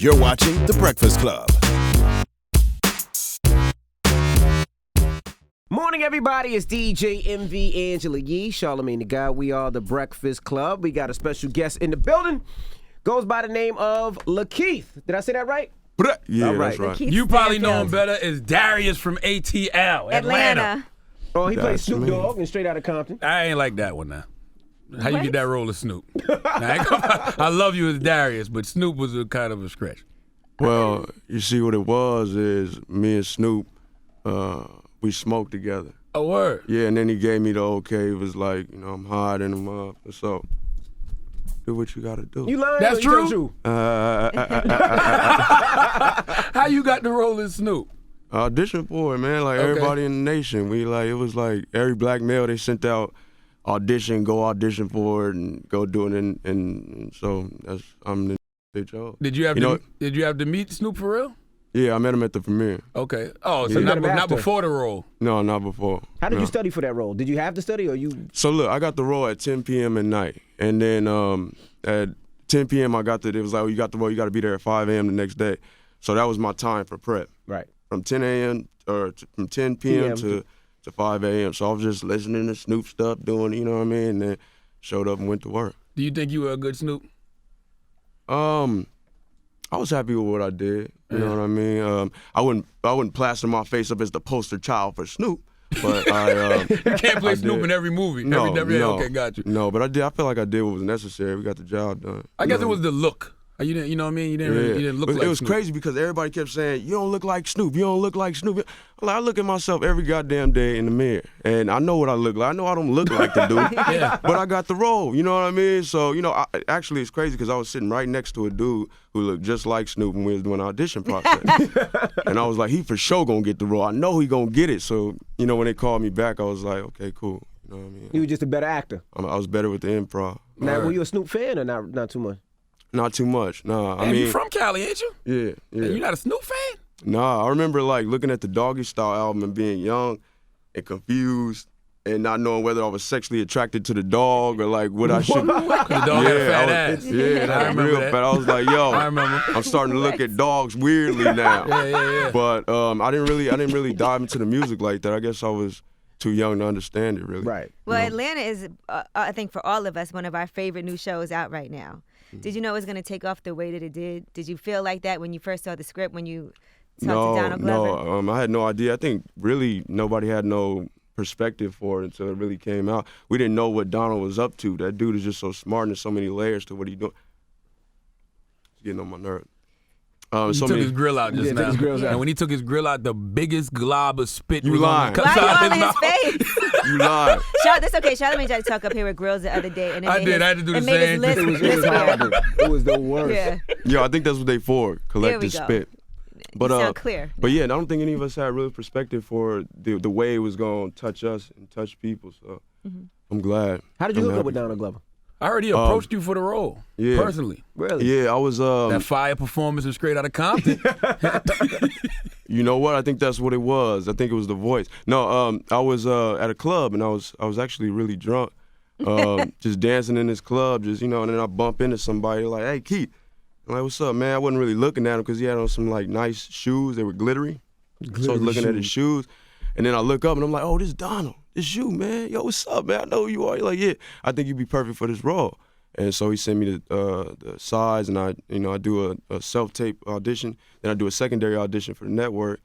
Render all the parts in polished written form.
You're watching The Breakfast Club. Morning, everybody. It's DJ MV Angela Yee, Charlamagne the God. We are The Breakfast Club. We got a special guest in the building. Goes by the name of LaKeith. Did I say that right? Yeah, All right. that's right. LaKeith You probably know him Stanfield. better as Darius from ATL, Atlanta. Oh, he plays That's Snoop me. Dogg and Straight Outta Compton. I ain't like that one now. How you What? get that role of Snoop? I love you as Darius, but Snoop was a kind of a stretch. Well, you see what it was is me and Snoop, we smoked together. A word. Yeah, and then he gave me the okay. It was like, I'm hiding him up. So, do what you gotta do. You lying? That's or you true? told How you got the role of Snoop? Audition for it, man. Like Okay. everybody in the nation. It was like every black male they sent out go audition for it and go do it. And so I'm the they chose. Did you have to meet Snoop for real? Yeah, I met him at the premiere. Okay. Oh, so You met him not after. before the role. No, not before. How did No. you study for that role? Did you have to study or you? So look, I got the role at 10 p.m. at night, and then at 10 p.m. it was like, you got the role, you got to be there at 5 a.m. the next day. So that was my time for prep. Right. From 10 a.m. From 10 p.m. to 5 a.m. So I was just listening to Snoop stuff, doing, you know what I mean, and then showed up and went to work. Do you think you were a good Snoop? I was happy with what I did. You know what I mean? I wouldn't plaster my face up as the poster child for Snoop, but You can't play I Snoop did. in every movie. No, every no. Okay, got you. No, but I did. I feel like I did what was necessary. We got the job done. I guess it was the look. You didn't, you know what I mean? You didn't look But like it was Snoop. crazy because everybody kept saying, "You don't look like Snoop. You don't look like Snoop." I look at myself every goddamn day in the mirror, and I know what I look like. I know I don't look like the dude, Yeah. but I got the role. You know what I mean? So actually, it's crazy because I was sitting right next to a dude who looked just like Snoop when we was doing the audition process, and I was like, "He for sure gonna get the role. I know he gonna get it." So when they called me back, I was like, "Okay, cool." You know what I mean? You were just a better actor. I was better with the improv. Now, were you a Snoop fan or not too much? Not too much. Nah, I Hey, mean, you from Cali, ain't you? yeah. You're not a Snoop fan? Nah, I remember looking at the Doggy Style album and being young and confused and not knowing whether I was sexually attracted to the dog or what I should. The dog had a fat ass. Yeah, I remember real that. fat. I was like, yo, I remember. I'm starting to look at dogs weirdly now. Yeah. But I didn't really dive into the music like that. I guess I was too young to understand it really. Right. Well, Atlanta is, I think for all of us, one of our favorite new shows out right now. Did you know it was going to take off the way that it did? Did you feel like that when you first saw the script, when you talked to Donald Glover? No, I had no idea. I think really nobody had no perspective for it until it really came out. We didn't know what Donald was up to. That dude is just so smart and there's so many layers to what he doing. It's getting on my nerves. He took his grill out just Yeah, now. took his grills out. And when he took his grill out, the biggest glob of spit You was lying. on Why out are you his all in mouth. his face? You lied. That's okay. Charlamagne tried to talk up here with grills the other day, and it I made did. His, I had to do the it made his same list, thing. It was list weird. horrible. It was the worst. Yeah. Yeah, I think that's what they for, collective go. spit. But You sound clear. But yeah, I don't think any of us had real perspective for the way it was going to touch us and touch people. So I'm glad. How did you I'm hook up with happy. Donald Glover? I already approached you for the role, yeah. personally. Really? Yeah, I was. That fire performance of Straight Outta Compton. You know what? I think that's what it was. I think it was the voice. No, I was at a club and I was actually really drunk, just dancing in this club, and then I bump into somebody like, "Hey, Keith." I'm like, "What's up, man?" I wasn't really looking at him because he had on some nice shoes. They were glittery. So I was looking at his shoes, and then I look up and I'm like, "Oh, this is Donald. It's you, man. Yo, what's up, man? I know who you are." He's like, "Yeah, I think you'd be perfect for this role." And so he sent me the size, and I do a self-tape audition. Then I do a secondary audition for the network.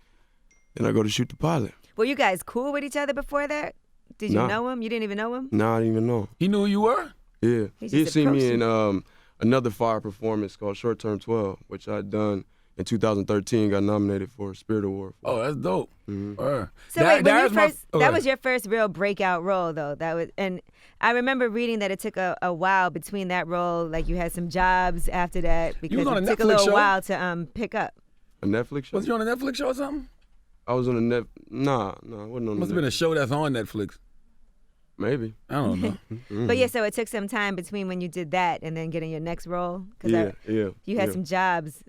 Then I go to shoot the pilot. Were you guys cool with each other before that? Did you Nah. know him? You didn't even know him? Nah, I didn't even know. He knew who you were? Yeah. He He had just seen me approached in another fire performance called Short Term 12, which I'd done in 2013, got nominated for a Spirit Award. Oh, that's dope. Word. So wait, when you was my- first, oh, that go was ahead. your first real breakout role, though. And I remember reading that it took a while between that role. Like you had some jobs after that because on it a took a Netflix little show? while to pick up. A Netflix show? Was you on a Netflix show or something? I was on a Nah, I wasn't on Must the have been a show that's on Netflix. Maybe. I don't know. But yeah, so it took some time between when you did that and then getting your next role. Yeah. You had some jobs.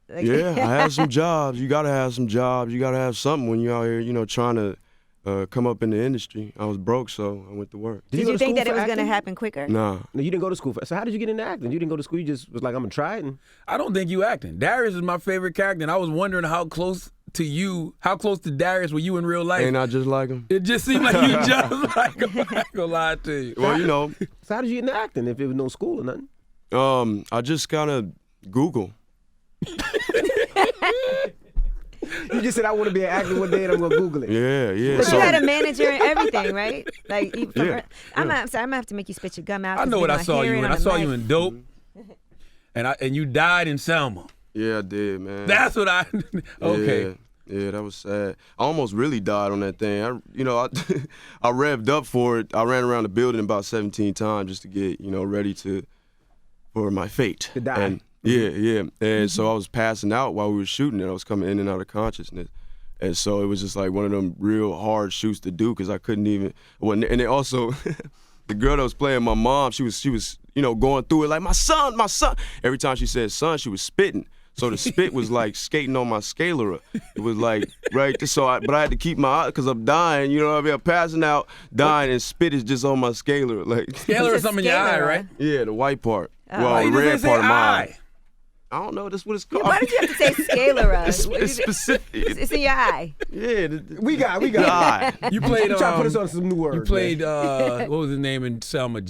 Like, Yeah, I had some jobs. You gotta have some jobs. You gotta have something when you're out here, trying to come up in the industry. I was broke, so I went to work. Did you think that it was going to happen quicker? Nah. No, you didn't go to school for. So how did you get into acting? You didn't go to school. You just was like, I'm gonna try it. And... I don't think you acting. Darius is my favorite character, and I was wondering how close to Darius were you in real life? Ain't I just like him? It just seemed like you just like him. I ain't gonna lie to you. Well, you know. So how did you get into acting if there was no school or nothing? I just kind of Google. You just said I want to be an actor one day and I'm gonna Google it. Yeah. But So you had a manager and everything, right? Like, Yeah. I'm sorry, I'm gonna have to make you spit your gum out. I know what I saw you in. I saw you in. in Dope, and you died in Selma. Yeah, I did, man. That's what I. Okay. Yeah, that was sad. I almost really died on that thing. I revved up for it. I ran around the building about 17 times just to get, ready for my fate. To die. And yeah. And so I was passing out while we were shooting it. I was coming in and out of consciousness. And so it was just like one of them real hard shoots to do because I couldn't even. And then also, the girl that was playing my mom, she was going through it like, my son. Every time she said son, she was spitting. So the spit was like skating on my scalera. It was like, right, but I had to keep my eye, because I'm dying, you know what I mean? I'm passing out, dying, and spit is just on my scalera. Like, Scalera is something in your eye, right? Yeah, the white part. Oh. Well, You the just red didn't say part of my eye. eye. I don't know, that's what it's called. Why did you have to say scalera? It's specific. It's in your eye. Yeah. We got The eye. You played. You try to put us on some new words. You played. What was his name in Selma?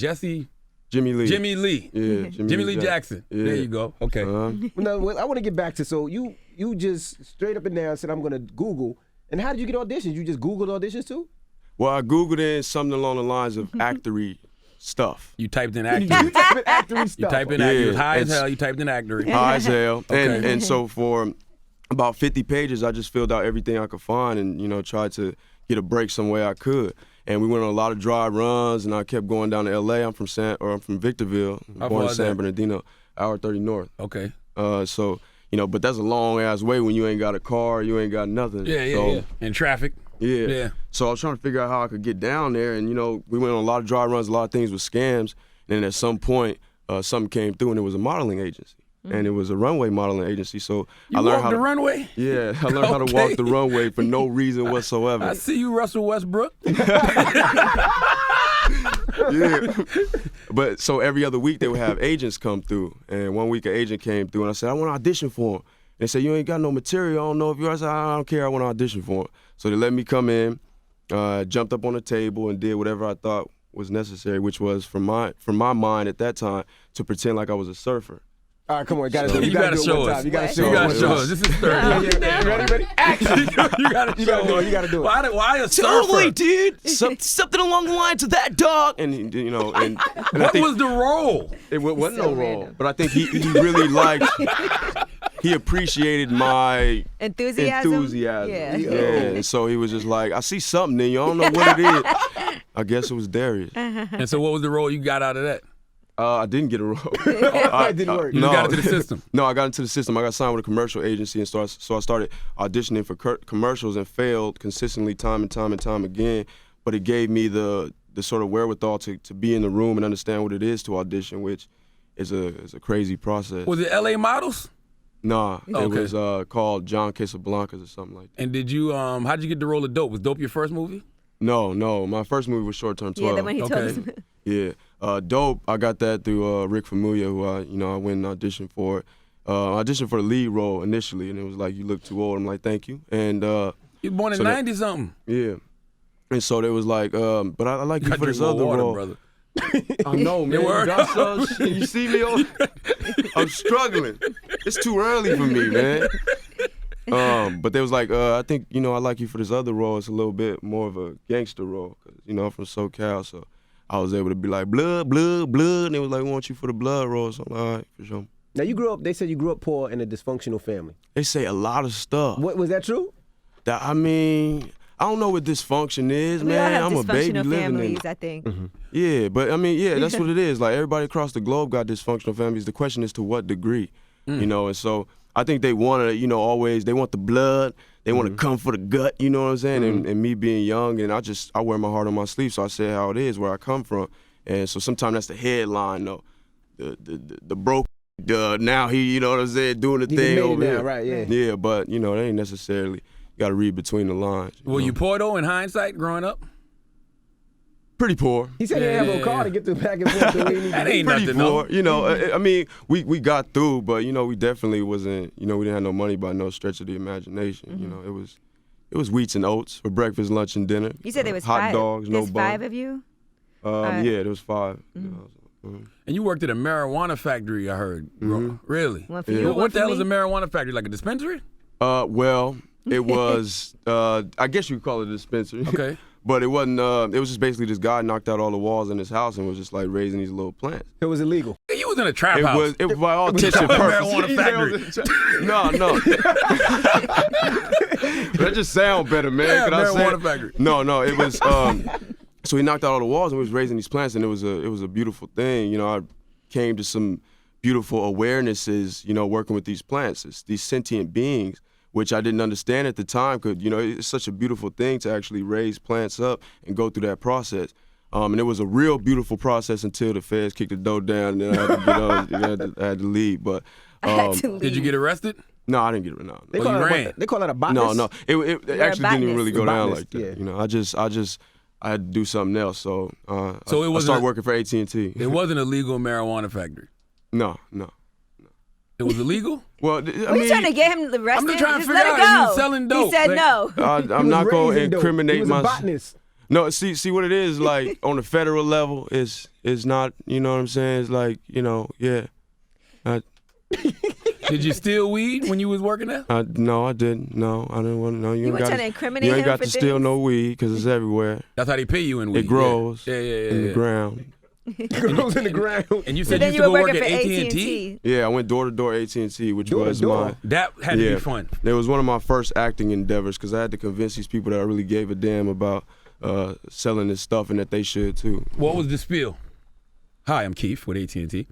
Jimmy Lee. Jimmy Lee. Yeah, Jimmy Lee Jackson. Yeah. There you go. Okay. No, I want to get back to, so you just straight up and down said I'm gonna Google. And how did you get auditions? You just Googled auditions too? Well, I Googled in something along the lines of actory stuff. You typed in You actor. type in actory stuff. You type in Yeah, actor. It was high as it's- hell. You typed in actor. High as hell. Okay. And so for about 50 pages, I just filled out everything I could find and, tried to get a break some way I could. And we went on a lot of dry runs, and I kept going down to L.A. I'm from Victorville, How born far in is San that? Bernardino, hour 30 north. Okay. So, but that's a long ass way when you ain't got a car, you ain't got nothing. Yeah. In traffic. Yeah. Yeah. So I was trying to figure out how I could get down there, and we went on a lot of dry runs, a lot of things with scams, and then at some point, something came through, and it was a modeling agency. And it was a runway modeling agency, so You I learned walked how the to runway? Yeah, I learned how to walk the runway for no reason whatsoever. I see you, Russell Westbrook. Yeah. But so every other week they would have agents come through, and one week an agent came through, and I said, I want to audition for him. And they said, you ain't got no material, I don't know if you are. I said, I don't care, I want to audition for him. So they let me come in, jumped up on the table and did whatever I thought was necessary, which was, from my mind at that time, to pretend like I was a surfer. All right, come on, gotta So do it. you gotta do it show one us. time. You gotta You show gotta us. show us. This is third. Ready? Action! You gotta You gotta do it. You gotta do it. Why a Totally, surfer? dude. Something along the lines of that, dog. And and I What think was the role? it wasn't So no role, random. but I think he really liked. He appreciated my Enthusiasm? Yeah. Yeah. And so he was just like, I see something in you. I don't know what it is. I guess it was Darius. And so what was the role you got out of that? I didn't get a role. It didn't work. You just got into the system. No, I got into the system. I got signed with a commercial agency, and so I started auditioning for commercials and failed consistently time and time again. But it gave me the sort of wherewithal to be in the room and understand what it is to audition, which is a crazy process. Was it L.A. Models? Nah, Okay. it was called John Casablancas or something like that. And did you? How'd you get the role of Dope? Was Dope your first movie? No, my first movie was Short Term 12. Yeah, the one he told us. Okay. Yeah, Dope. I got that through Rick Famuyiwa, who I went and auditioned for. I auditioned for the lead role initially, and it was like, you look too old. I'm like, thank you. And You were born in So that- 90-something. yeah, and so they was like, but I like you Got for this drink more other water, role. brother. I know, man. word. You see me on? I'm struggling. It's too early for me, man. But they was like, I think I like you for this other role. It's a little bit more of a gangster role, 'cause, I'm from SoCal, so I was able to be like blood, and they was like, we want you for the blood role. So I'm like, all right, for sure. Now they said you grew up poor in a dysfunctional family. They say a lot of stuff. What was that true? I don't know what dysfunction is, We all man. have I'm a baby dysfunctional living families, in. I think. Yeah, but that's what it is. Like, everybody across the globe got dysfunctional families. The question is to what degree, and so I think they want to, always, they want the blood. They want to come for the gut, you know what I'm saying? And me being young, and I wear my heart on my sleeve, so I say how it is, where I come from. And so sometimes that's the headline, though. The broke, now he, you know what I'm saying, doing the He thing made it over now, here. right, yeah. Yeah, but, that ain't necessarily got to read between the lines. Were know? you poor though in hindsight growing up? Pretty poor. He said he didn't have no car to get through back and forth. To where he needed That to be. ain't Pretty nothing, poor. though. You know, I mean, we got through, but you know, we definitely wasn't. You know, we didn't have no money by no stretch of the imagination. You know, it was wheats and oats for breakfast, lunch, and dinner. You said there was hot five. dogs, no There's bun. 5 of you. Yeah, there was 5. You know, And you worked at a marijuana factory, I heard. Really? One for Yeah. you. What one the for hell is me? a marijuana factory? Like a dispensary? Well, it was. I guess you could call it a dispensary. Okay. But it wasn't. It was just basically this guy knocked out all the walls in his house and was just like raising these little plants. It was illegal. You was in a trap It house. was. It was by all intents and a purposes. marijuana factory. No. That just sound better, man. Yeah, Could I say marijuana it? factory. No. It was. So he knocked out all the walls and was raising these plants, and it was a beautiful thing. You know, I came to some beautiful awarenesses. You know, working with these plants, it's these sentient beings, which I didn't understand at the time. Cause you know, it's such a beautiful thing to actually raise plants up and go through that process. And it was a real beautiful process until the feds kicked the door down, and then I had to get on. I had to leave. But Did you get arrested? no, I didn't get it. No. They Oh, call you it ran. They call it a botanist. No. It You're a actually didn't even really botanist. go A down botanist, like that. yeah. You know, I had to do something else. So So it I wasn't started a- working for AT&T. It wasn't a legal marijuana factory. No. It was illegal? Well, I Are you mean, trying to get him arrested? I'm just trying to Just figure let out it if he go. was selling dope. He said Like- no. I'm He was not going to raising dope. incriminate He was a myself. botanist. No, see what it is like on the federal level is not. You know what I'm saying? It's like yeah. Did you steal weed when you was working there? No, I didn't. No, I didn't want to know. You weren't ain't trying to got incriminate You ain't him got for to steal things? no weed because it's everywhere. That's how they pay you in weed. It grows Yeah. in the ground. It goes in the ground. And you So said then you you used to were go work working at for AT&T? AT&T. Yeah, I went door to door AT&T, which Door to was door? my. That had to be fun. It was one of my first acting endeavors because I had to convince these people that I really gave a damn about selling this stuff and that they should too. What was the spiel? Hi, I'm Keith with AT&T.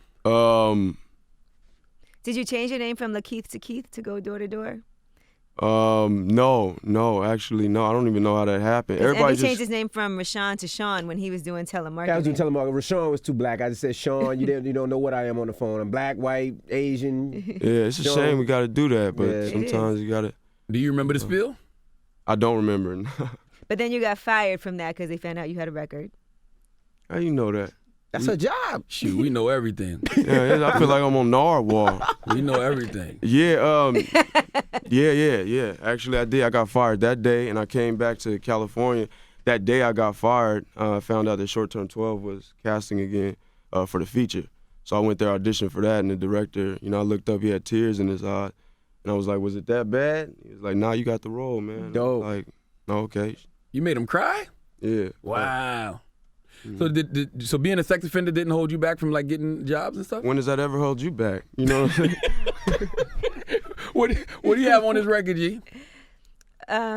Did you change your name from LaKeith to Keith to go door to door? No, actually, no. I don't even know how that happened. And Everybody he changed just. his name from Rashawn to Sean when he was doing telemarketing. I was doing telemarketing. Rashawn was too black. I just said, Sean, you don't know what I am on the phone. I'm black, white, Asian. Yeah, it's a Sean. shame we got to do that, but Yeah. It sometimes you got to. Do you remember the spiel? I don't remember. But then you got fired from that because they found out you had a record. How you know that? That's her job. Shoot, we know everything. Yeah, I feel like I'm on Narwhal. We know everything. Yeah, yeah. Actually, I did. I got fired that day, and I came back to California. That day I got fired, I found out that Short Term 12 was casting again for the feature. So I went there, auditioned for that, and the director, I looked up, he had tears in his eyes. And I was like, was it that bad? He was like, nah, you got the role, man. Dope. I was like, oh, okay. You made him cry? Yeah. Wow. So so being a sex offender didn't hold you back from like getting jobs and stuff? When does that ever hold you back? You know what I'm saying? What do you have on this record, G? I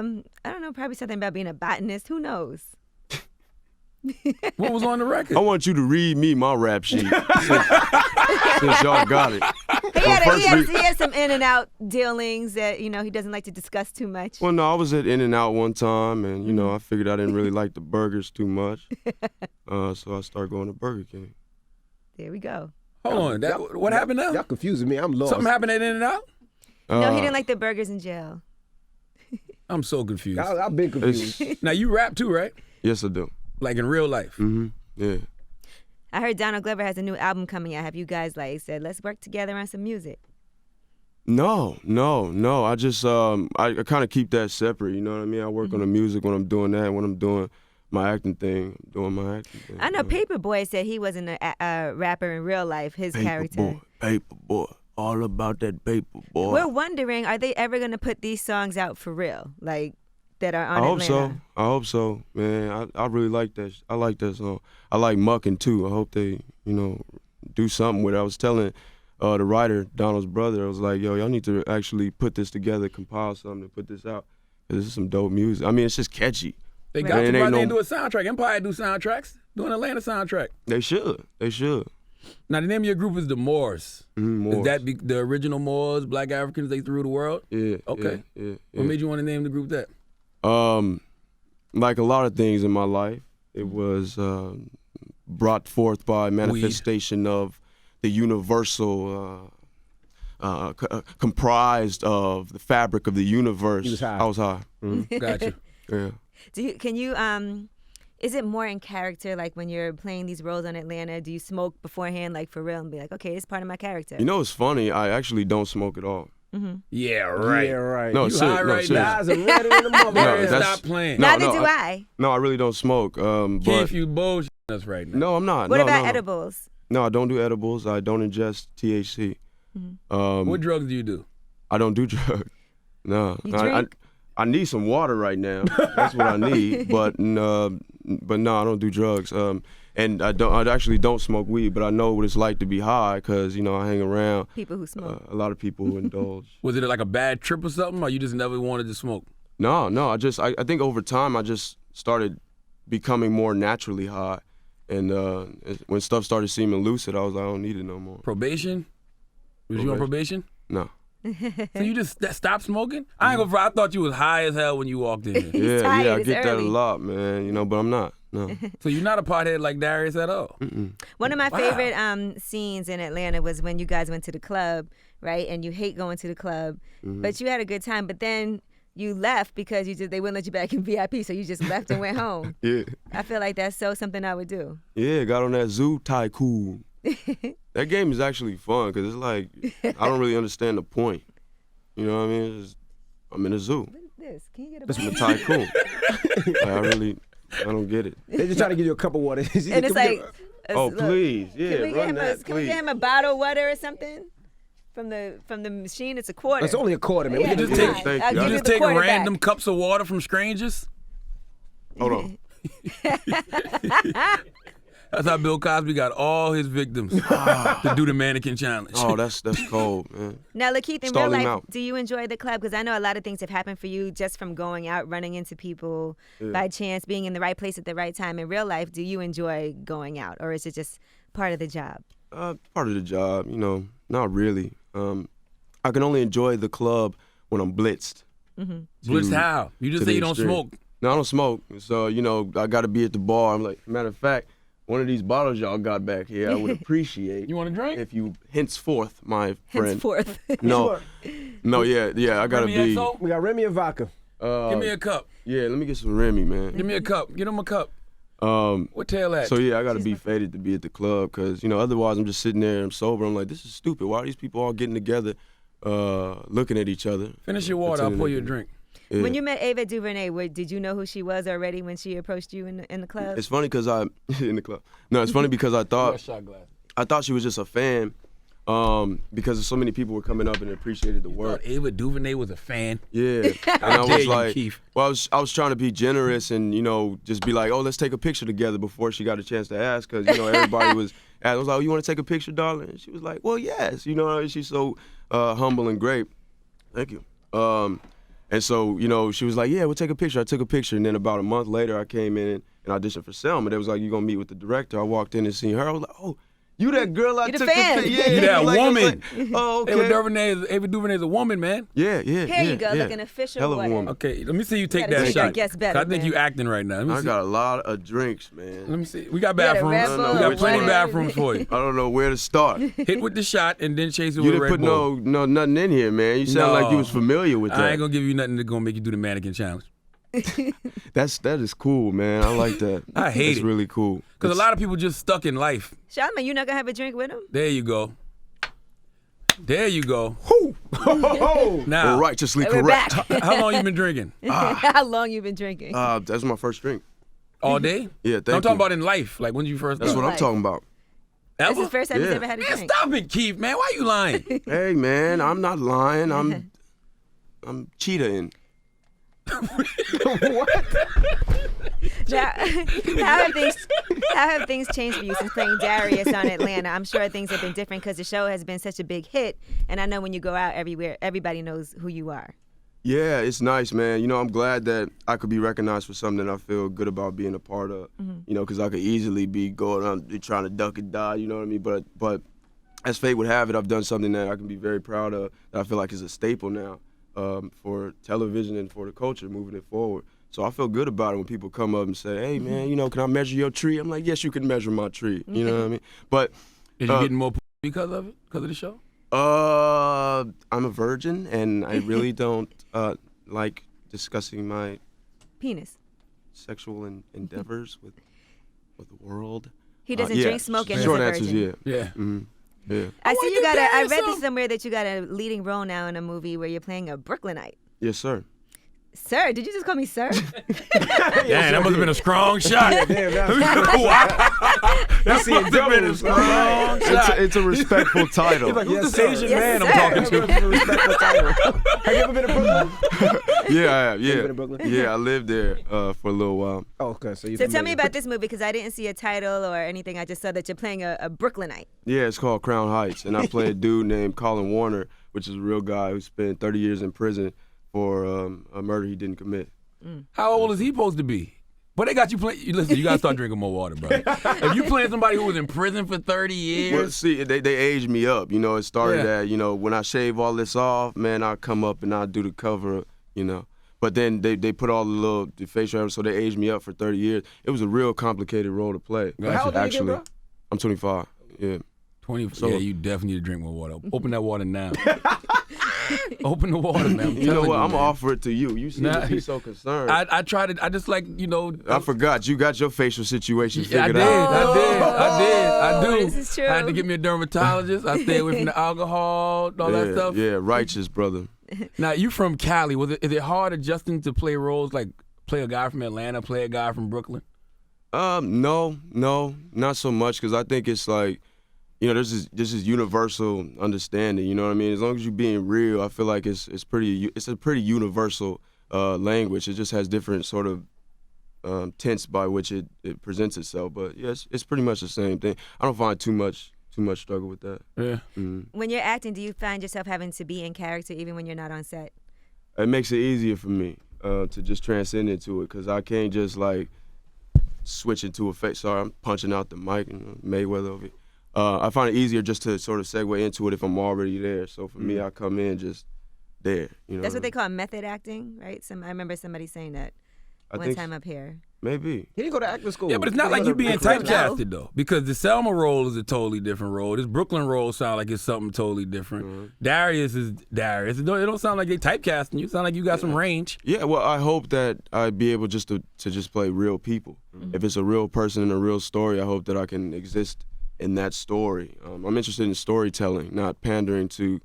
don't know, probably something about being a botanist. Who knows? What was on the record? I want you to read me my rap sheet since y'all got it. He had some in and out dealings that he doesn't like to discuss too much. Well, no, I was at In-N-Out one time, and, I figured I didn't really like the burgers too much. So I started going to Burger King. There we go. Hold on. What happened now? Y'all confusing me. I'm lost. Something happened at In-N-Out? No, he didn't like the burgers in jail. I'm so confused. I've been confused. Now, you rap too, right? Yes, I do. Like in real life? Mm-hmm. Yeah. I heard Donald Glover has a new album coming out. Have you guys said, let's work together on some music? No. I just, I kind of keep that separate, you know what I mean? I work on the music when I'm doing that. When I'm doing my acting thing, I'm doing my acting thing. I know Paperboy said he wasn't a rapper in real life, his character. Paperboy. All about that Paperboy. We're wondering, are they ever going to put these songs out for real? Like, that are on Atlanta? I hope so, man. I really like that. I like that song. I like Muckin' too. I hope they, do something with it. I was telling the writer, Donald's brother, I was like, yo, y'all need to actually put this together, compile something, and put this out. Because this is some dope music. I mean, it's just catchy. They Right. got to And go ain't out there no- and do a soundtrack. Empire do soundtracks. Do an Atlanta soundtrack. They should. Now, the name of your group is the Moors. Moors. Is that the original Moors, black Africans they threw the world? Yeah. Okay. Yeah. What made you want to name the group that? Like a lot of things in my life, it was brought forth by manifestation of the universal comprised of the fabric of the universe. He was high. I was high. Gotcha. Yeah. Is it more in character, like when you're playing these roles on Atlanta? Do you smoke beforehand, like for real, and be like, okay, it's part of my character? You know, it's funny. I actually don't smoke at all. Yeah, right. Yeah, right. No, You serious. high No, right serious. now. Guys are ready in the moment. Darius, that's- stop playing. No, Neither no, do I. No, I really don't smoke. But Keith, you bullshitting us right now. no, I'm not. What no, about no. edibles? No, I don't do edibles. I don't ingest THC. What drugs do you do? I don't do drugs. No, You I drink? I need some water right now. That's what I need. But no, I don't do drugs. And I actually don't smoke weed. But I know what it's like to be high because I hang around People who smoke. a lot of people who indulge. Was it like a bad trip or something, or you just never wanted to smoke? No. I think over time I just started becoming more naturally high. And when stuff started seeming lucid, I was like, I don't need it no more. Probation? Was you on probation? No. So you just stopped smoking? I ain't gonna front, I thought you was high as hell when you walked in here. Yeah, tired, I it's get that a early. lot, man. But I'm not. No. So you're not a pothead like Darius at all? One of my Wow. favorite scenes in Atlanta was when you guys went to the club, right? And you hate going to the club, but you had a good time. But then you left because they wouldn't let you back in VIP, so you just left and went home. Yeah. I feel like that's something I would do. Yeah, got on that Zoo Tycoon. That game is actually fun because it's like I don't really understand the point. You know what I mean? I'm in a zoo. This, can you get That's a I'm a tycoon. I don't get it. They just try to give you a cup of water. And it's like, Oh, look, please. Yeah, can we run that, can we please. get him a bottle of water or something from the machine? It's a quarter. It's only a quarter, man. Yeah, We can just do take- it. Thank I'll you. give You you just the take quarter random back. cups of water from strangers? Hold on. That's how Bill Cosby got all his victims to do the mannequin challenge. Oh, that's cold, man. Now, LaKeith, in Stall real him life, out. do you enjoy the club? Because I know a lot of things have happened for you just from going out, running into people by chance, being in the right place at the right time. In real life, do you enjoy going out, or is it just part of the job? Part of the job, not really. I can only enjoy the club when I'm blitzed. Blitz how? You just to say the you don't extreme. smoke. No, I don't smoke. So, I got to be at the bar. I'm like, matter of fact, one of these bottles y'all got back here, I would appreciate You want a drink? if you henceforth, my friend. Henceforth. No, yeah, I got to Remy be. XO? We got Remy and vodka. Give me a cup. Yeah, let me get some Remy, man. Give me a cup. Get him a cup. What tail at? So yeah, I gotta be faded to be at the club because otherwise I'm just sitting there. I'm sober. I'm like, this is stupid. Why are these people all getting together, looking at each other? Finish your water. I'll pour you a drink. Yeah. When you met Ava DuVernay, did you know who she was already when she approached you in the club? It's funny because in the club. No, it's funny because I thought she was just a fan, because so many people were coming up and appreciated the work. Thought Ava DuVernay was a fan. Yeah, and I dare was you, like, Keith. well, I was trying to be generous and just be like, oh, let's take a picture together before she got a chance to ask because everybody was. I was like, oh, you want to take a picture, darling? And she was like, well, yes. She's so humble and great. Thank you. And so she was like, yeah, we'll take a picture. I took a picture, and then about a month later, I came in and auditioned for Selma. They was like, you gonna meet with the director? I walked in and seen her. I was like, oh. You that girl I You the took fan. the picture. Yeah, You that like, I was woman. like, oh, okay. Ava DuVernay is a woman, man. Yeah. Here you go, yeah. like an official Hell of a water. woman. Okay, let me see you take gotta that treat shot. your guests better, I think man. you acting right now. Let me I see. got a lot of drinks, man. Let me see. We got You got a bathrooms. Red Bull, We got plenty of water. bathrooms for you. I don't know where to start. Hit with the shot and then chase it You with a didn't Red put Bull. no nothing in here, man. You sound like you was familiar with that. I ain't gonna give you nothing that's gonna make you do the mannequin challenge. That is cool, man. I like that. I hate It's it. really cool. Because a lot of people just stuck in life. Charlamagne, you not gonna have a drink with him? There you go. There you go. Now, Well, righteously We're correct. back. how long you been drinking? How long you been drinking? That's my first drink. All day? Yeah, I'm thank talking you. about in life. Like when did you first That's start? what I'm Life. talking about. This is Ever? the first time he's Yeah. ever had a Man, drink. stop it, Keith, man. Why you lying? Hey, man, I'm not lying. I'm cheating. Now, how have things changed for you since playing Darius on Atlanta? I'm sure things have been different because the show has been such a big hit, and I know when you go out everywhere, everybody knows who you are. Yeah, it's nice, man. I'm glad that I could be recognized for something that I feel good about being a part of. Because I could easily be going on trying to duck and die. You know what I mean? But as fate would have it, I've done something that I can be very proud of. That I feel like is a staple now for television and for the culture moving it forward. So I feel good about it when people come up and say, "Hey, man, can I measure your tree?" I'm like, "Yes, you can measure my tree." You know what I mean? But Is you getting more because of it? Because of the show? I'm a virgin, and I really don't like discussing my Penis. sexual endeavors with the world. He doesn't Yeah. drink, smoke, and Short he's a answer is virgin. yeah. Yeah. Yeah. I see you want got. I to read dance this somewhere that you got a leading role now in a movie where you're playing a Brooklynite. Yes, sir. Sir, did you just call me sir? Damn, that must have been a strong shot. Damn, that That must have been a strong shot. It's a respectful title. Who's this Asian Yes, man sir. I'm talking to? respectful title. Have you ever been to Brooklyn? Yeah, I have. been Yeah, to Brooklyn? yeah. I lived there for a little while. Oh, okay. So you. So tell me about this movie because I didn't see a title or anything. I just saw that you're playing a Brooklynite. Yeah, it's called Crown Heights, and I play a dude named Colin Warner, which is a real guy who spent 30 years in prison for a murder he didn't commit. How old is he supposed to be? But they got you playing. Listen, you gotta start drinking more water, brother. If you playing somebody who was in prison for 30 Well, years, see, they aged me up. You know, it started Yeah. at, you know, when I shave all this off, man, I'll come up and I'll do the cover, you know. But then they put all the facial hair, so they aged me up for 30 years. It was a real complicated role to play. Gotcha. How old are you actually. again, bro? I'm 25. Yeah. 20. So- Yeah, you definitely need to drink more water. Open that water now. Open the water, man. I'm You know telling what? I'm man. gonna offer it to you. You seem Nah. to be so concerned. I tried it. I just like, you know. I forgot. You got your facial situation Yeah, I figured did. out. I do. This is true. I had to get me a dermatologist. I stayed away from the alcohol, all that stuff. Yeah, righteous, brother. Now, you from Cali. Is it hard adjusting to play roles like play a guy from Atlanta, play a guy from Brooklyn? No, not so much, because I think it's like, you know, this is universal understanding. You know what I mean? As long as you're being real, I feel like it's a pretty universal language. It just has different sort of tense by which it presents itself. But yes, it's pretty much the same thing. I don't find too much struggle with that. Yeah. When you're acting, do you find yourself having to be in character even when you're not on set? It makes it easier for me to just transcend into it, because I can't just like switch into a face. Sorry, I'm punching out the mic, Mayweather over here. I find it easier just to sort of segue into it if I'm already there. So for me, I come in just there. You know, That's what they call method acting, right? I remember somebody saying that one time up here. Maybe. He didn't go to acting school. Yeah, but it's not like you being typecasted, though, because the Selma role is a totally different role. This Brooklyn role sounds like it's something totally different. Darius is Darius. It don't sound like they typecasting you. It sound like you got some range. Yeah, well, I hope that I'd be able just to just play real people. If it's a real person and a real story, I hope that I can exist in that story. I'm interested in storytelling, not pandering to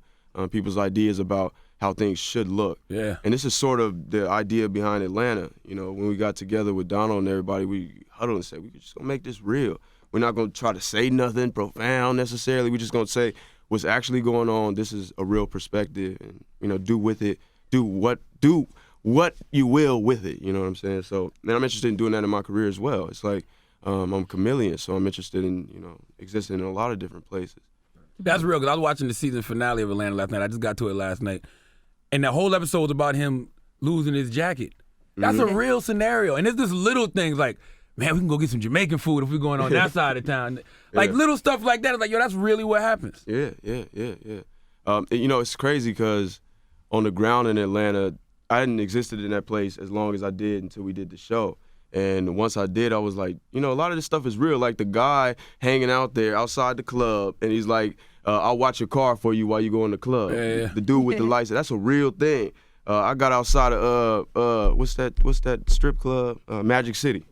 people's ideas about how things should look. Yeah. And this is sort of the idea behind Atlanta. You know, when we got together with Donald and everybody, we huddled and said, we're just going to make this real. We're not going to try to say nothing profound necessarily. We're just going to say what's actually going on. This is a real perspective, and, you know, do what you will with it. You know what I'm saying? So, and I'm interested in doing that in my career as well. It's like I'm a chameleon, so I'm interested in, you know, existing in a lot of different places. That's real, because I was watching the season finale of Atlanta last night. I just got to it last night. And the whole episode was about him losing his jacket. That's a real scenario. And it's just little things like, man, we can go get some Jamaican food if we're going on that side of town. Like little stuff like that. It's like, yo, that's really what happens. Yeah. You know, it's crazy because on the ground in Atlanta, I hadn't existed in that place as long as I did until we did the show. And once I did, I was like, you know, a lot of this stuff is real. Like the guy hanging out there outside the club, and he's like, I'll watch your car for you while you go in the club. Yeah. The dude with the lights, that's a real thing. I got outside of what's that strip club? Magic City.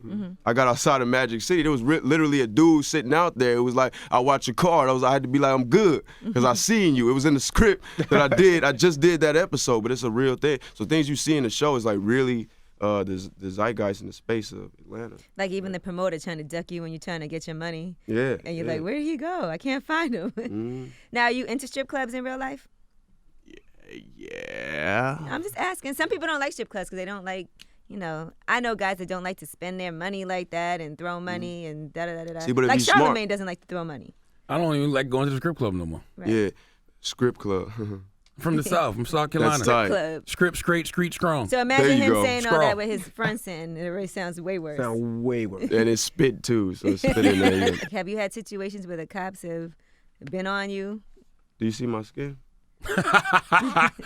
I got outside of Magic City. There was literally a dude sitting out there. It was like, I'll watch your car. I had to be like, I'm good, because I seen you. It was in the script that I did. I just did that episode, but it's a real thing. So things you see in the show is like really the zeitgeist in the space of Atlanta. Like even the promoter trying to duck you when you're trying to get your money. Yeah. And you're like, where did he go? I can't find him. Now, are you into strip clubs in real life? Yeah. I'm just asking. Some people don't like strip clubs because they don't like, you know, I know guys that don't like to spend their money like that and throw money and da-da-da-da. See, but if like you smart- Charlamagne doesn't like to throw money. I don't even like going to the strip club no more. Right. Yeah. Script club. From the South, from South Carolina. That's tight. Club. Script, straight, street, strong. So imagine There you him go. saying all Scrawl. that with his fronts in. It really sounds way worse. Sound way worse. And it's spit too, so it's spit in there. Yeah. Have you had situations where the cops have been on you? Do you see my skin? Do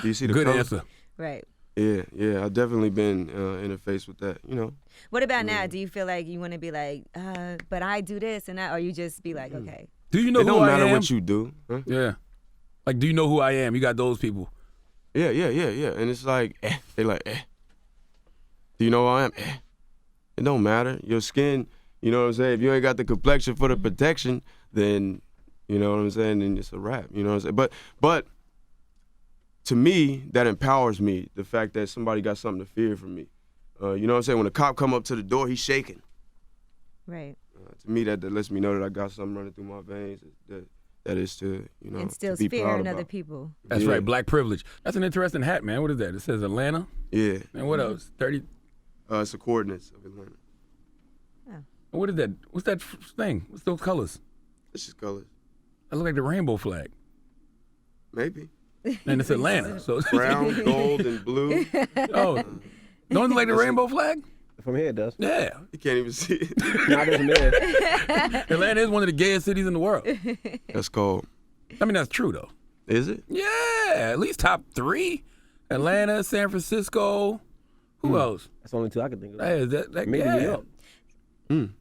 you see the Good color? answer. Right. Yeah. I've definitely been interfaced with that, you know. What about now? Do you feel like you want to be like, but I do this and that, or you just be like, okay. Do you know It who don't I matter am? what you do. Huh? Yeah. Like, do you know who I am? You got those people. Yeah. And it's like, they like, do you know who I am? It don't matter. Your skin, you know what I'm saying? If you ain't got the complexion for the protection, then, you know what I'm saying, then it's a wrap. You know what I'm saying? But to me, that empowers me, the fact that somebody got something to fear from me. You know what I'm saying? When a cop come up to the door, he's shaking. Right. To me, that lets me know that I got something running through my veins that is to, you know, Instills to be fear proud in about. other people. That's right, black privilege. That's an interesting hat, man. What is that? It says Atlanta. Yeah. And what else? 30. It's the coordinates of Atlanta. What is that? What's that thing? What's those colors? It's just colors. That look like the rainbow flag. Maybe. And it's Atlanta. So Brown, gold, and blue. Oh, don't it like the rainbow flag? From here, it does. Yeah. You can't even see it. Not from there. Atlanta is one of the gayest cities in the world. That's cold. I mean, that's true, though. Is it? Yeah, at least top 3. Atlanta, San Francisco. Who else? That's the only two I can think of. Hey, that Maybe yeah. New York.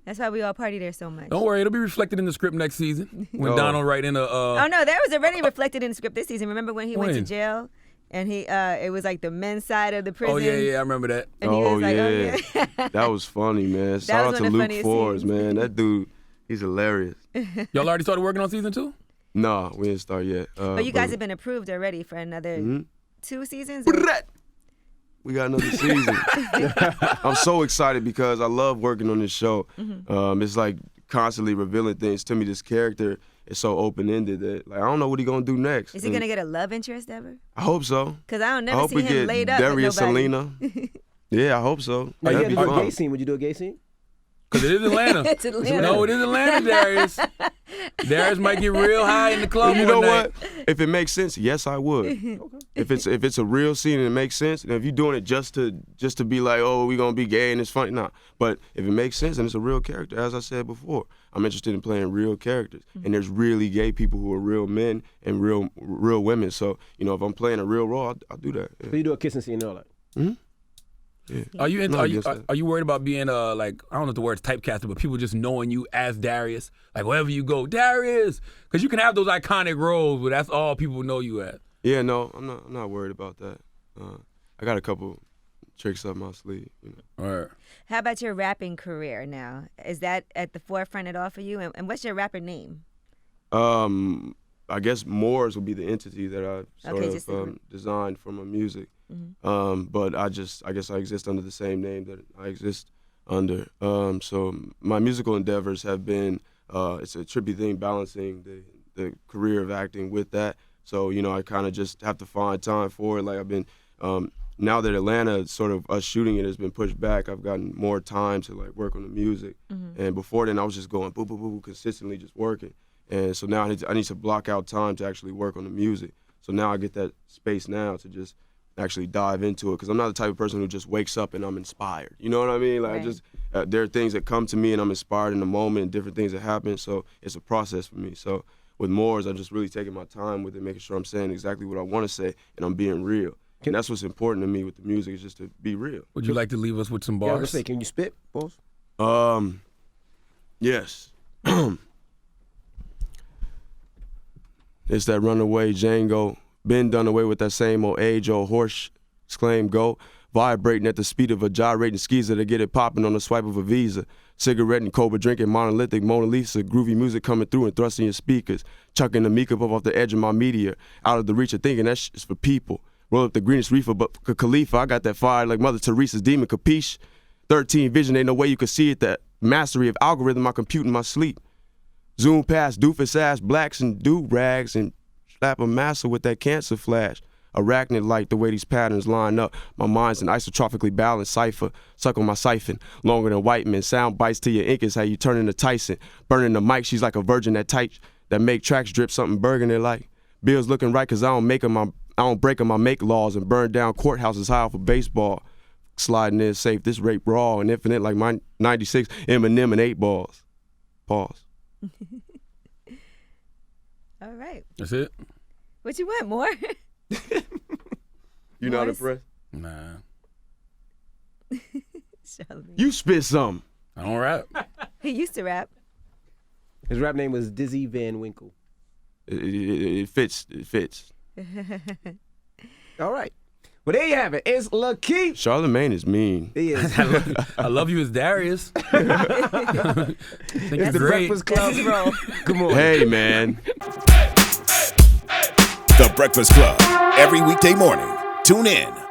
That's why we all party there so much. Don't worry, it'll be reflected in the script next season when Oh. Donald write in a. Oh no, that was already reflected in the script this season. Remember when he went to When? jail and he it was like the men's side of the prison. Oh yeah, I remember that. And he was like, oh yeah. That was funny, man. Shout was out to one of the Luke funniest Forbes, scenes. man. That dude, he's hilarious. Y'all already started working on season 2? Nah, we didn't start yet. But you guys have been approved already for another 2 seasons. We got another season. I'm so excited because I love working on this show. It's like constantly revealing things to me. This character is so open-ended that like I don't know what he's gonna do next. Is he gonna get a love interest ever? I hope so. Because I don't I never hope see we him get laid up Darius, with nobody. Selena. Yeah, I hope so. Now, you That'd had be to do a gay fun. scene. Would you do a gay scene? Because it is Atlanta. It's Atlanta. No, it is Atlanta, Darius. Darius might get real high in the club. You know one night. what? If it makes sense, yes, I would. If it's a real scene and it makes sense, and if you're doing it just to be like, oh, we gonna be gay and it's funny, nah. But if it makes sense and it's a real character, as I said before, I'm interested in playing real characters. And there's really gay people who are real men and real women. So you know, if I'm playing a real role, I'll do that. Yeah. So you do a kissing scene and all that. Yeah. Are you No, I guess that. are you worried about being like I don't know if the word's typecasted, but people just knowing you as Darius, like wherever you go, Darius, because you can have those iconic roles, but that's all people know you as. Yeah, no, I'm not worried about that. I got a couple tricks up my sleeve. You know. All right. How about your rapping career now? Is that at the forefront at all for you? And what's your rapper name? I guess Moors would be the entity that I sort Okay, just the of group. designed for my music. But I guess I exist under the same name that I exist under. So my musical endeavors have been it's a trippy thing balancing the career of acting with that. So you know I kind of just have to find time for it. Like I've been now that Atlanta sort of us shooting it has been pushed back. I've gotten more time to like work on the music. And before then I was just going boo boo boo consistently just working. And so now I need to block out time to actually work on the music. So now I get that space now to just actually dive into it because I'm not the type of person who just wakes up and I'm inspired. You know what I mean? Like Right. I just there are things that come to me and I'm inspired in the moment and different things that happen. So it's a process for me. So with Moors, I'm just really taking my time with it, making sure I'm saying exactly what I want to say and I'm being real. And that's what's important to me with the music is just to be real. Would you like to leave us with some Yeah, I was gonna bars? say, can you spit, boss? Yes. It's that runaway Django. Been done away with that same old age-old horse exclaim go. Vibrating at the speed of a gyrating skeezer to get it popping on the swipe of a Visa. Cigarette and Cobra drinking monolithic Mona Lisa. Groovy music coming through and thrusting your speakers. Chucking the meek up off the edge of my meteor. Out of the reach of thinking that shit's for people. Roll up the greenest reefer, but Khalifa, I got that fire like Mother Teresa's demon, capiche? 13 vision, ain't no way you can see it. That mastery of algorithm I compute in my sleep. Zoom past doofus ass blacks and do-rags and slap a massa with that cancer flash. Arachnid like the way these patterns line up. My mind's an isotropically balanced cipher. Suck on my siphon, longer than white men. Sound bites to your ink is how you turn into Tyson. Burning the mic, she's like a virgin that make tracks drip something burgundy like. Bills looking right cause I don't break 'em, I make laws and burn down courthouses high off of baseball. Sliding in safe, this rape raw and infinite like my 96 Eminem and 8 balls. Pause. All right. That's it? What you want, more? You not Morris? impressed? Nah. Charlamagne. You spit something. I don't rap. He used to rap. His rap name was Dizzy Van Winkle. it fits. It fits. All right. Well, there you have it. It's LaKeith. Charlamagne is mean. He is. I love you as Darius. Think you're The great. Breakfast Club. Come on. Hey, man. The Breakfast Club. Every weekday morning. Tune in